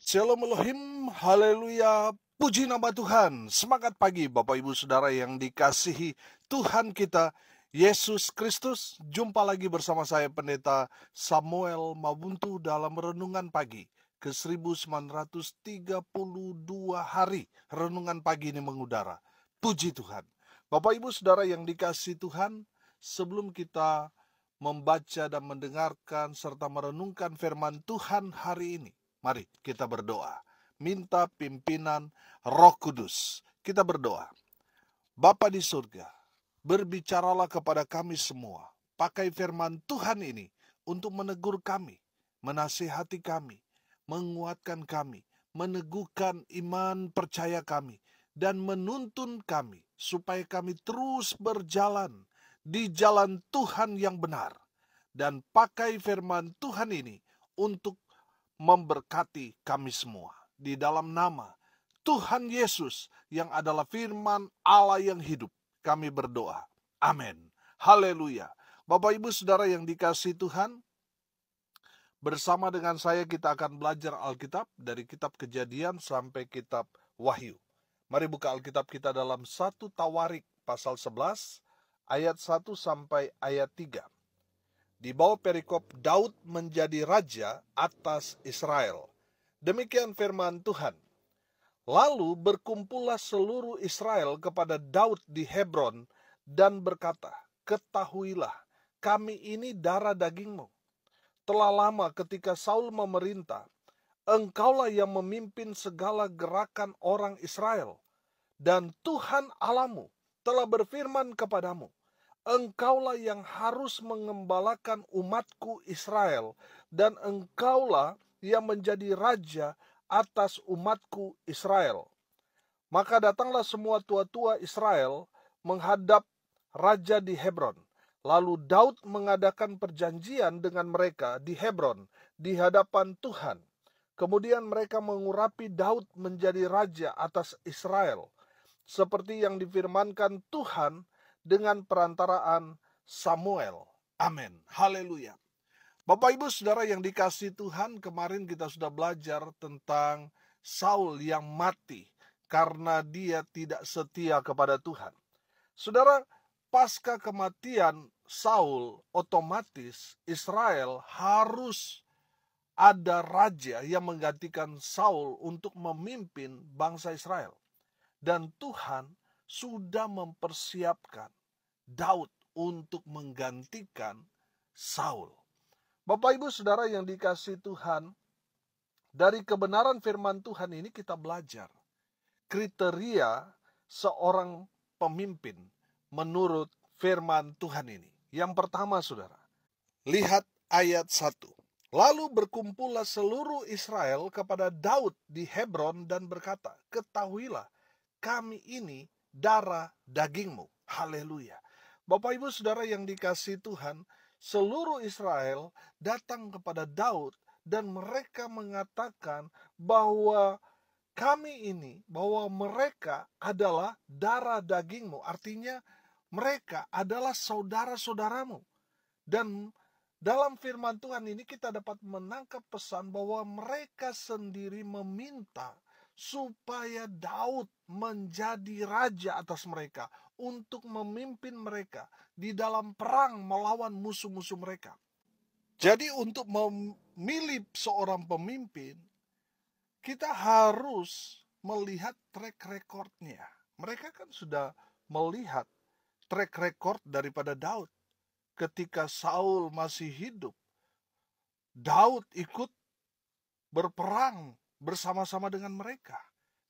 Shalom Elohim, haleluya, puji nama Tuhan. Semangat pagi Bapak Ibu Saudara yang dikasihi Tuhan kita, Yesus Kristus. Jumpa lagi bersama saya Pendeta Samuel Mabuntu dalam Renungan Pagi ke 1932 hari. Renungan pagi ini mengudara. Puji Tuhan. Bapak Ibu Saudara yang dikasihi Tuhan, sebelum kita membaca dan mendengarkan serta merenungkan firman Tuhan hari ini, mari kita berdoa. Minta pimpinan Roh Kudus. Kita berdoa. Bapa di surga, berbicaralah kepada kami semua. Pakai firman Tuhan ini untuk menegur kami, menasihati kami, menguatkan kami, meneguhkan iman percaya kami, dan menuntun kami supaya kami terus berjalan di jalan Tuhan yang benar. Dan pakai firman Tuhan ini untuk memberkati kami semua. Di dalam nama Tuhan Yesus yang adalah firman Allah yang hidup, kami berdoa. Amin. Haleluya. Bapak Ibu Saudara yang dikasihi Tuhan, bersama dengan saya kita akan belajar Alkitab dari kitab Kejadian sampai kitab Wahyu. Mari buka Alkitab kita dalam 1 Tawarik pasal 11 ayat 1 sampai ayat 3. Di bawah perikop Daud menjadi raja atas Israel. Demikian firman Tuhan. Lalu berkumpullah seluruh Israel kepada Daud di Hebron dan berkata, ketahuilah, kami ini darah dagingmu. Telah lama ketika Saul memerintah, engkaulah yang memimpin segala gerakan orang Israel. Dan Tuhan Allahmu telah berfirman kepadamu, engkaulah yang harus mengembalakan umatku Israel, dan engkaulah yang menjadi raja atas umatku Israel. Maka datanglah semua tua-tua Israel menghadap raja di Hebron. Lalu Daud mengadakan perjanjian dengan mereka di Hebron di hadapan Tuhan. Kemudian mereka mengurapi Daud menjadi raja atas Israel, seperti yang difirmankan Tuhan dengan perantaraan Samuel. Amin. Haleluya. Bapak Ibu Saudara yang dikasihi Tuhan, kemarin kita sudah belajar tentang Saul yang mati karena dia tidak setia kepada Tuhan. Saudara, pasca kematian Saul, otomatis Israel harus ada raja yang menggantikan Saul untuk memimpin bangsa Israel. Dan Tuhan sudah mempersiapkan Daud untuk menggantikan Saul. Bapak Ibu Saudara yang dikasihi Tuhan, dari kebenaran firman Tuhan ini kita belajar kriteria seorang pemimpin menurut firman Tuhan ini. Yang pertama Saudara, lihat ayat 1. Lalu berkumpullah seluruh Israel kepada Daud di Hebron dan berkata, ketahuilah, kami ini darah dagingmu. Haleluya. Bapak Ibu Saudara yang dikasihi Tuhan, seluruh Israel datang kepada Daud dan mereka mengatakan bahwa bahwa mereka adalah darah dagingmu. Artinya mereka adalah saudara-saudaramu. Dan dalam firman Tuhan ini kita dapat menangkap pesan bahwa mereka sendiri meminta supaya Daud menjadi raja atas mereka untuk memimpin mereka di dalam perang melawan musuh-musuh mereka. Jadi untuk memilih seorang pemimpin, kita harus melihat track recordnya. Mereka kan sudah melihat track record daripada Daud. Ketika Saul masih hidup, Daud ikut berperang bersama-sama dengan mereka.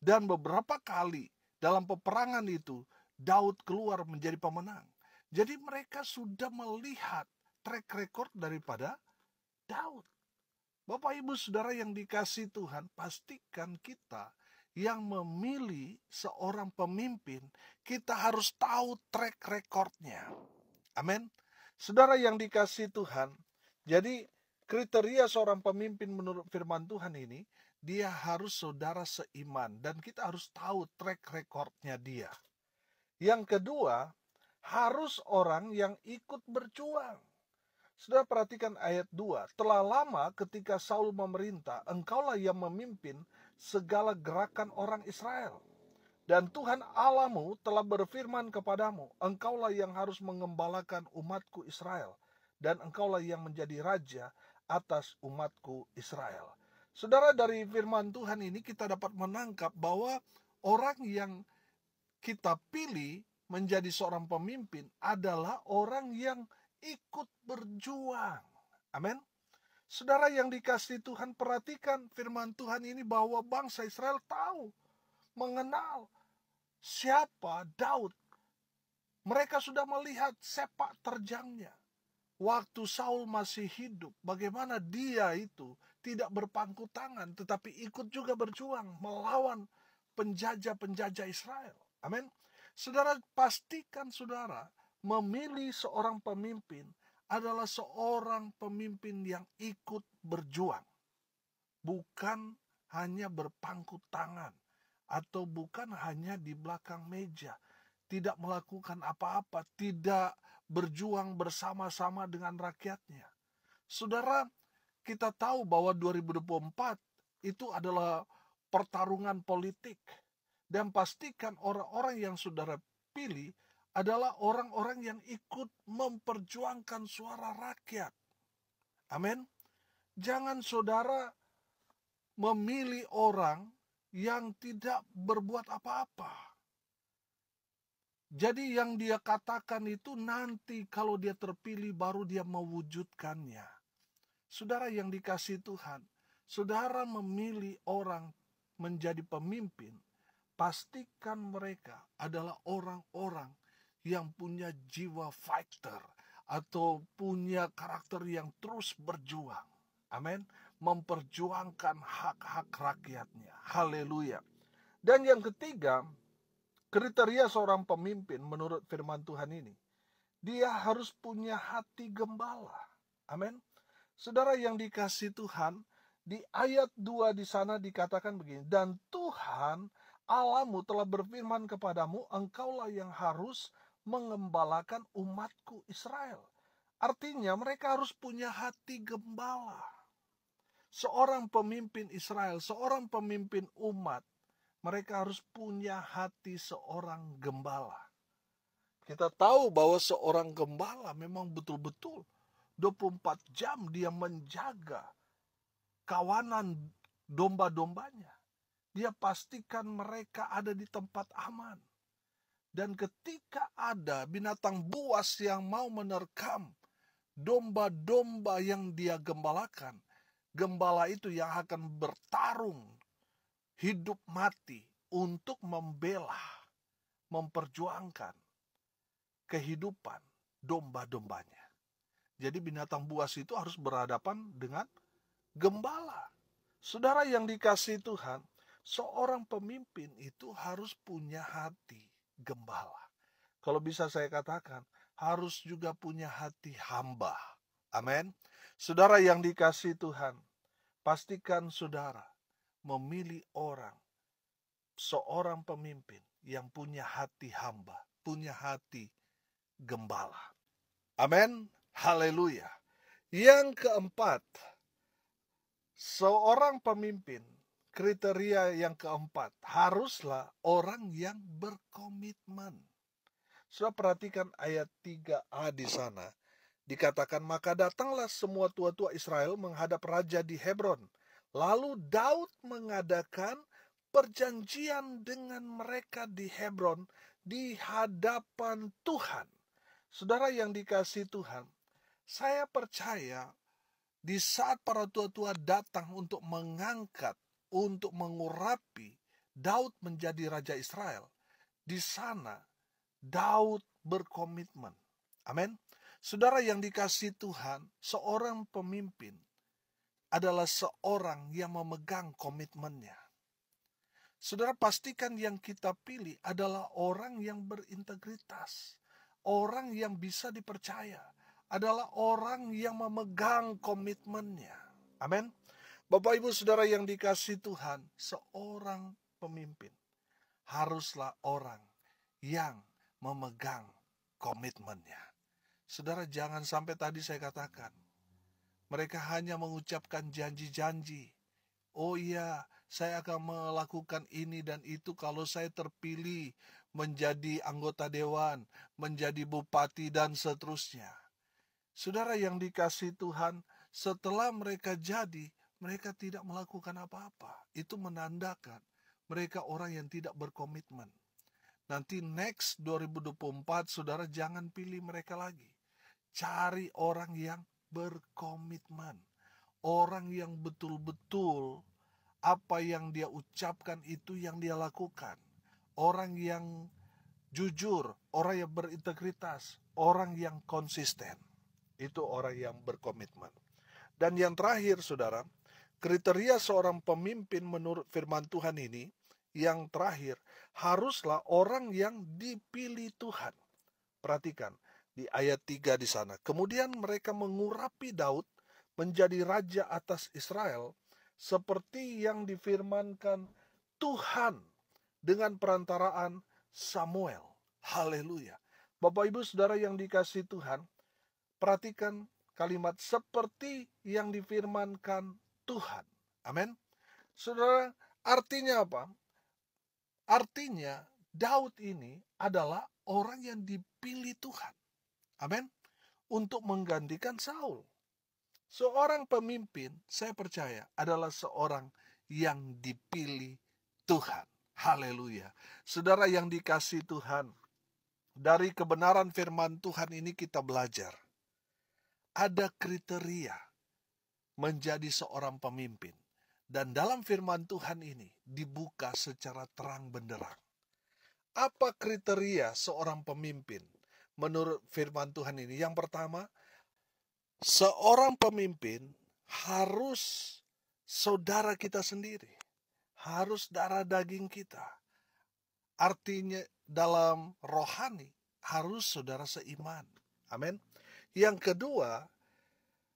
Dan beberapa kali dalam peperangan itu, Daud keluar menjadi pemenang. Jadi mereka sudah melihat track record daripada Daud. Bapak Ibu Saudara yang dikasihi Tuhan, pastikan kita yang memilih seorang pemimpin, kita harus tahu track recordnya. Amin. Saudara yang dikasihi Tuhan, jadi kriteria seorang pemimpin menurut firman Tuhan ini, dia harus saudara seiman dan kita harus tahu track recordnya dia. Yang kedua, harus orang yang ikut berjuang. Sudah perhatikan ayat 2. Telah lama ketika Saul memerintah, engkaulah yang memimpin segala gerakan orang Israel. Dan Tuhan Allahmu telah berfirman kepadamu, engkaulah yang harus mengembalakan umatku Israel. Dan engkaulah yang menjadi raja atas umatku Israel. Saudara, dari firman Tuhan ini kita dapat menangkap bahwa orang yang kita pilih menjadi seorang pemimpin adalah orang yang ikut berjuang. Amin. Saudara yang dikasihi Tuhan, perhatikan firman Tuhan ini bahwa bangsa Israel tahu, mengenal siapa Daud. Mereka sudah melihat sepak terjangnya. Waktu Saul masih hidup, bagaimana dia itu tidak berpangku tangan, tetapi ikut juga berjuang melawan penjajah-penjajah Israel. Amin. Saudara, pastikan saudara memilih seorang pemimpin adalah seorang pemimpin yang ikut berjuang. Bukan hanya berpangku tangan atau bukan hanya di belakang meja. Tidak melakukan apa-apa, tidak berjuang bersama-sama dengan rakyatnya. Saudara, kita tahu bahwa 2024 itu adalah pertarungan politik. Dan pastikan orang-orang yang saudara pilih adalah orang-orang yang ikut memperjuangkan suara rakyat. Amin. Jangan saudara memilih orang yang tidak berbuat apa-apa. Jadi yang dia katakan itu nanti kalau dia terpilih baru dia mewujudkannya. Saudara yang dikasihi Tuhan, saudara memilih orang menjadi pemimpin, pastikan mereka adalah orang-orang yang punya jiwa fighter atau punya karakter yang terus berjuang. Amin. Memperjuangkan hak-hak rakyatnya. Haleluya. Dan yang ketiga, kriteria seorang pemimpin menurut firman Tuhan ini, dia harus punya hati gembala. Amin. Saudara yang dikasihi Tuhan, di ayat 2 di sana dikatakan begini, dan Tuhan Allahmu telah berfirman kepadamu, engkaulah yang harus mengembalakan umatku Israel. Artinya mereka harus punya hati gembala. Seorang pemimpin Israel, seorang pemimpin umat, mereka harus punya hati seorang gembala. Kita tahu bahwa seorang gembala memang betul-betul 24 jam dia menjaga kawanan domba-dombanya. Dia pastikan mereka ada di tempat aman. Dan ketika ada binatang buas yang mau menerkam domba-domba yang dia gembalakan, gembala itu yang akan bertarung hidup mati untuk membela, memperjuangkan kehidupan domba-dombanya. Jadi binatang buas itu harus berhadapan dengan gembala. Saudara yang dikasihi Tuhan, seorang pemimpin itu harus punya hati gembala. Kalau bisa saya katakan, harus juga punya hati hamba. Amin. Saudara yang dikasihi Tuhan, pastikan saudara memilih seorang pemimpin yang punya hati hamba, punya hati gembala. Amin. Haleluya. Yang keempat, seorang pemimpin, kriteria yang keempat, haruslah orang yang berkomitmen. Sudah perhatikan ayat 3a di sana. Dikatakan, maka datanglah semua tua-tua Israel menghadap raja di Hebron. Lalu Daud mengadakan perjanjian dengan mereka di Hebron di hadapan Tuhan. Saudara yang dikasihi Tuhan, saya percaya di saat para tua-tua datang untuk mengangkat, untuk mengurapi Daud menjadi raja Israel, di sana Daud berkomitmen. Amin. Saudara yang dikasihi Tuhan, seorang pemimpin adalah seorang yang memegang komitmennya. Saudara, pastikan yang kita pilih adalah orang yang berintegritas, orang yang bisa dipercaya, adalah orang yang memegang komitmennya. Amin. Bapak Ibu Saudara yang dikasihi Tuhan, seorang pemimpin haruslah orang yang memegang komitmennya. Saudara, jangan sampai tadi saya katakan, mereka hanya mengucapkan janji-janji. Oh iya, saya akan melakukan ini dan itu kalau saya terpilih menjadi anggota dewan, menjadi bupati dan seterusnya. Saudara yang dikasihi Tuhan, setelah mereka jadi, mereka tidak melakukan apa-apa. Itu menandakan mereka orang yang tidak berkomitmen. Nanti next 2024, saudara jangan pilih mereka lagi. Cari orang yang berkomitmen. Orang yang betul-betul apa yang dia ucapkan itu yang dia lakukan. Orang yang jujur, orang yang berintegritas, orang yang konsisten. Itu orang yang berkomitmen. Dan yang terakhir, saudara, kriteria seorang pemimpin menurut firman Tuhan ini, yang terakhir, haruslah orang yang dipilih Tuhan. Perhatikan, di ayat 3 di sana. Kemudian mereka mengurapi Daud menjadi raja atas Israel, seperti yang difirmankan Tuhan dengan perantaraan Samuel. Haleluya. Bapak Ibu Saudara yang dikasihi Tuhan, perhatikan kalimat seperti yang difirmankan Tuhan. Amin. Saudara, artinya apa? Artinya Daud ini adalah orang yang dipilih Tuhan. Amin. Untuk menggantikan Saul. Seorang pemimpin, saya percaya, adalah seorang yang dipilih Tuhan. Haleluya. Saudara yang dikasihi Tuhan, dari kebenaran firman Tuhan ini kita belajar. Ada kriteria menjadi seorang pemimpin. Dan dalam firman Tuhan ini dibuka secara terang benderang. Apa kriteria seorang pemimpin menurut firman Tuhan ini? Yang pertama, seorang pemimpin harus saudara kita sendiri. Harus darah daging kita. Artinya dalam rohani harus saudara seiman. Amin. Yang kedua,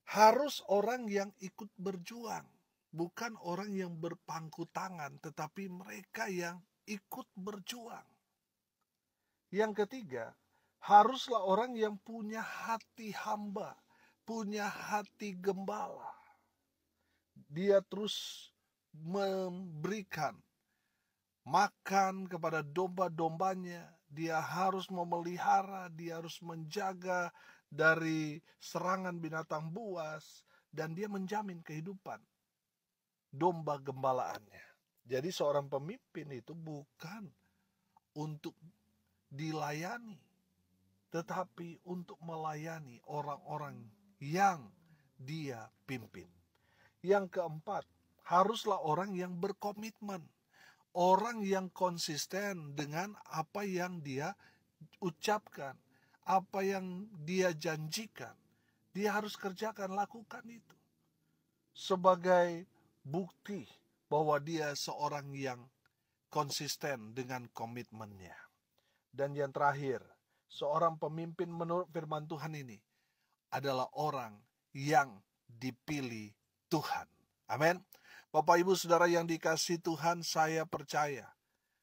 harus orang yang ikut berjuang. Bukan orang yang berpangku tangan, tetapi mereka yang ikut berjuang. Yang ketiga, haruslah orang yang punya hati hamba, punya hati gembala. Dia terus memberikan makan kepada domba-dombanya. Dia harus memelihara, dia harus menjaga dari serangan binatang buas, dan dia menjamin kehidupan domba gembalaannya. Jadi seorang pemimpin itu bukan untuk dilayani, tetapi untuk melayani orang-orang yang dia pimpin. Yang keempat, haruslah orang yang berkomitmen. Orang yang konsisten dengan apa yang dia ucapkan, apa yang dia janjikan. Dia harus kerjakan, lakukan itu. Sebagai bukti bahwa dia seorang yang konsisten dengan komitmennya. Dan yang terakhir, seorang pemimpin menurut firman Tuhan ini adalah orang yang dipilih Tuhan. Amin. Bapak Ibu Saudara yang dikasihi Tuhan, saya percaya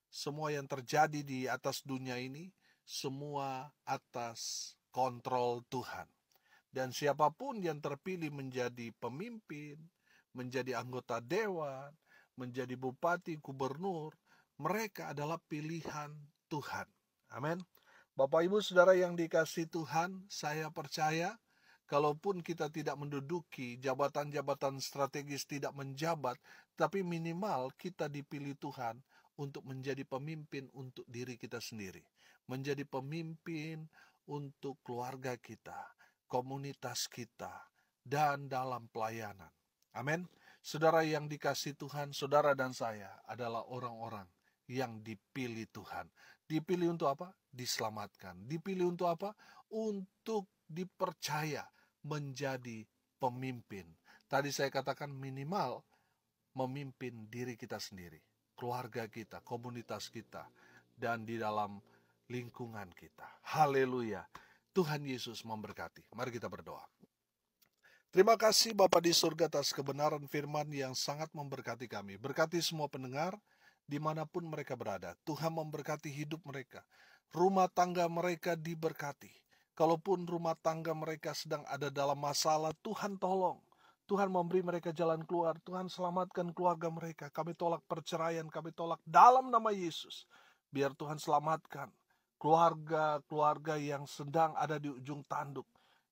semua yang terjadi di atas dunia ini, semua atas kontrol Tuhan. Dan siapapun yang terpilih menjadi pemimpin, menjadi anggota dewan, menjadi bupati, gubernur, mereka adalah pilihan Tuhan. Amin. Bapak Ibu Saudara yang dikasihi Tuhan, saya percaya kalaupun kita tidak menduduki jabatan-jabatan strategis, tidak menjabat, tapi minimal kita dipilih Tuhan untuk menjadi pemimpin untuk diri kita sendiri. Menjadi pemimpin untuk keluarga kita, komunitas kita, dan dalam pelayanan. Amin. Saudara yang dikasihi Tuhan, saudara dan saya adalah orang-orang yang dipilih Tuhan. Dipilih untuk apa? Diselamatkan. Dipilih untuk apa? Untuk dipercaya menjadi pemimpin. Tadi saya katakan minimal memimpin diri kita sendiri, keluarga kita, komunitas kita, dan di dalam lingkungan kita. Haleluya. Tuhan Yesus memberkati. Mari kita berdoa. Terima kasih Bapa di surga atas kebenaran firman yang sangat memberkati kami. Berkati semua pendengar dimanapun mereka berada. Tuhan memberkati hidup mereka. Rumah tangga mereka diberkati. Kalaupun rumah tangga mereka sedang ada dalam masalah, Tuhan tolong. Tuhan memberi mereka jalan keluar. Tuhan selamatkan keluarga mereka. Kami tolak perceraian, kami tolak dalam nama Yesus. Biar Tuhan selamatkan keluarga-keluarga yang sedang ada di ujung tanduk,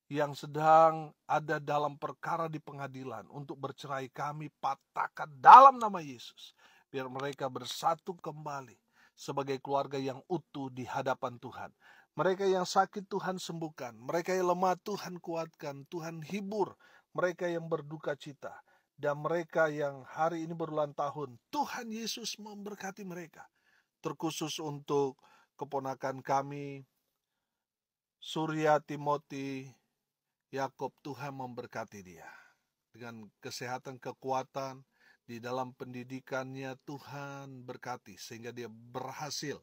yang sedang ada dalam perkara di pengadilan untuk bercerai, kami patahkan dalam nama Yesus. Biar mereka bersatu kembali sebagai keluarga yang utuh di hadapan Tuhan. Mereka yang sakit Tuhan sembuhkan, mereka yang lemah Tuhan kuatkan, Tuhan hibur, mereka yang berduka cita, dan mereka yang hari ini berulang tahun, Tuhan Yesus memberkati mereka. Terkhusus untuk keponakan kami, Surya Timothy Yakob, Tuhan memberkati dia. Dengan kesehatan, kekuatan, di dalam pendidikannya Tuhan berkati, sehingga dia berhasil.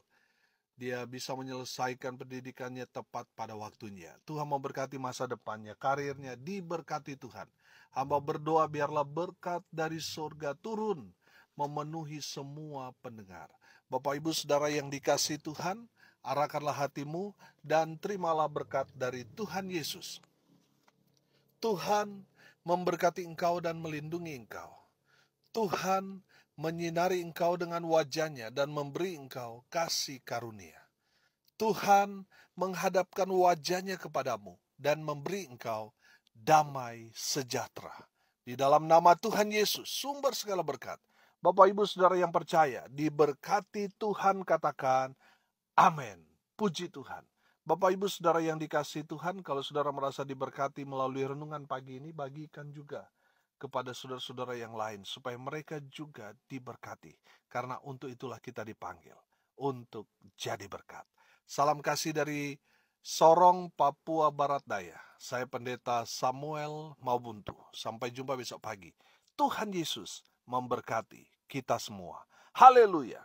Dia bisa menyelesaikan pendidikannya tepat pada waktunya. Tuhan memberkati masa depannya, karirnya diberkati Tuhan. Hamba berdoa biarlah berkat dari surga turun, memenuhi semua pendengar. Bapak Ibu Saudara yang dikasihi Tuhan, arahkanlah hatimu dan terimalah berkat dari Tuhan Yesus. Tuhan memberkati engkau dan melindungi engkau. Tuhan menyinari engkau dengan wajah-Nya dan memberi engkau kasih karunia. Tuhan menghadapkan wajah-Nya kepadamu dan memberi engkau damai sejahtera. Di dalam nama Tuhan Yesus, sumber segala berkat. Bapak Ibu Saudara yang percaya, diberkati Tuhan, katakan amin. Puji Tuhan. Bapak Ibu Saudara yang dikasihi Tuhan, kalau saudara merasa diberkati melalui renungan pagi ini, bagikan juga kepada saudara-saudara yang lain, supaya mereka juga diberkati. Karena untuk itulah kita dipanggil, untuk jadi berkat. Salam kasih dari Sorong, Papua Barat Daya. Saya Pendeta Samuel Maubuntu. Sampai jumpa besok pagi. Tuhan Yesus memberkati kita semua. Haleluya.